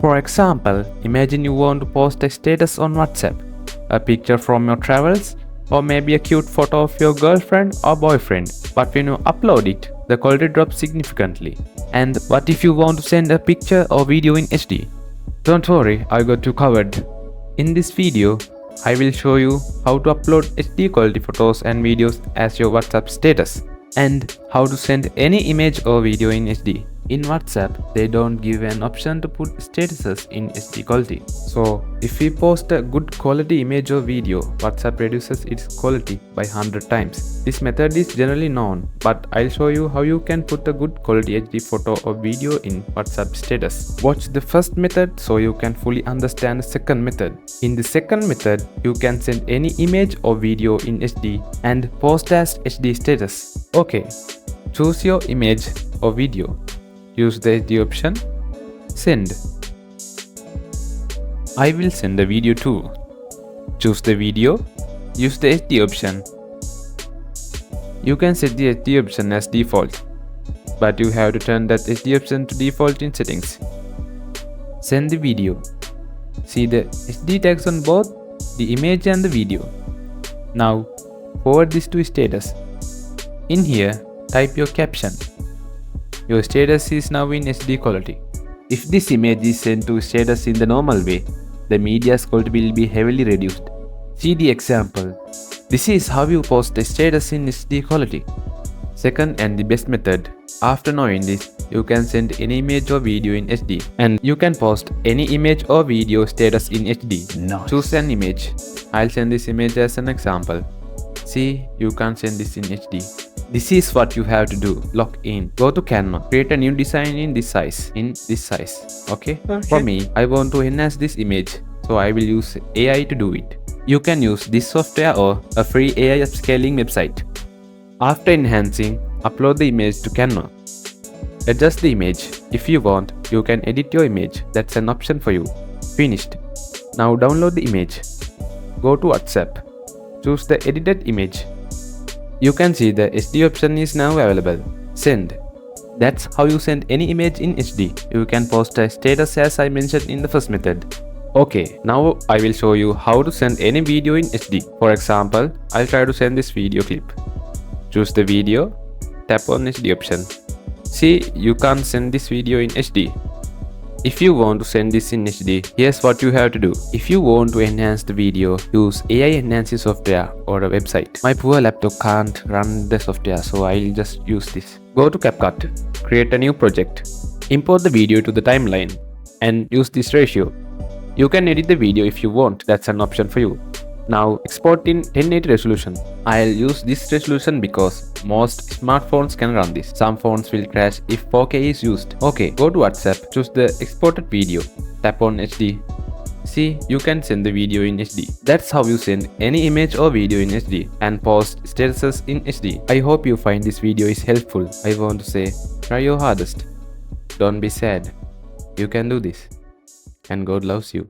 For example, imagine you want to post a status on WhatsApp, a picture from your travels, or maybe a cute photo of your girlfriend or boyfriend. But when you upload it, the quality drops significantly. And what if you want to send a picture or video in HD? Don't worry, I got you covered. In this video, I will show you how to upload HD quality photos and videos as your WhatsApp status, and how to send any image or video in HD. In WhatsApp, they don't give an option to put statuses in HD quality. So, if we post a good quality image or video, WhatsApp reduces its quality by 100 times. This method is generally known, but I'll show you how you can put a good quality HD photo or video in WhatsApp status. Watch the first method so you can fully understand the second method. In the second method, you can send any image or video in HD and post as HD status. Okay, choose your image or video. Use the HD option. Send. I will send a video too. Choose the video. Use the HD option. You can set the HD option as default, but you have to turn that HD option to default in settings. Send the video. See the HD tags on both the image and the video. Now forward this to status. In here, type your caption. Your status is now in HD quality. If this image is sent to status in the normal way, the media's quality will be heavily reduced. See the example. This is how you post a status in HD quality. Second and the best method. After knowing this, you can send any image or video in HD, and you can post any image or video status in HD. Nice. Choose an image. I'll send this image as an example. See, you can send this in HD. This is what you have to do. Log in. Go to Canva. Create a new design in this size. Okay? For me, I want to enhance this image, so I will use AI to do it. You can use this software or a free AI upscaling website. After enhancing, upload the image to Canva. Adjust the image. If you want, you can edit your image. That's an option for you. Finished. Now download the image. Go to WhatsApp. Choose the edited image. You can see the HD option is now available. Send. That's how you send any image in HD. You can post a status as I mentioned in the first method. Okay, now I will show you how to send any video in HD. For example, I'll try to send this video clip. Choose the video, tap on HD option. See, you can't send this video in HD. If you want to send this in HD, here's what you have to do. If you want to enhance the video, use AI enhancing software or a website. My poor laptop can't run the software, so I'll just use this. Go to CapCut, create a new project, import the video to the timeline, and use this ratio. You can edit the video if you want, that's an option for you. Now export in 1080 resolution. I'll use this resolution because most smartphones can run this. Some phones will crash if 4K is used. Okay, go to WhatsApp, choose the exported video, tap on HD. See, you can send the video in HD. That's how you send any image or video in HD and post statuses in HD. I hope you find this video is helpful. I want to say, try your hardest. Don't be sad. You can do this. And God loves you.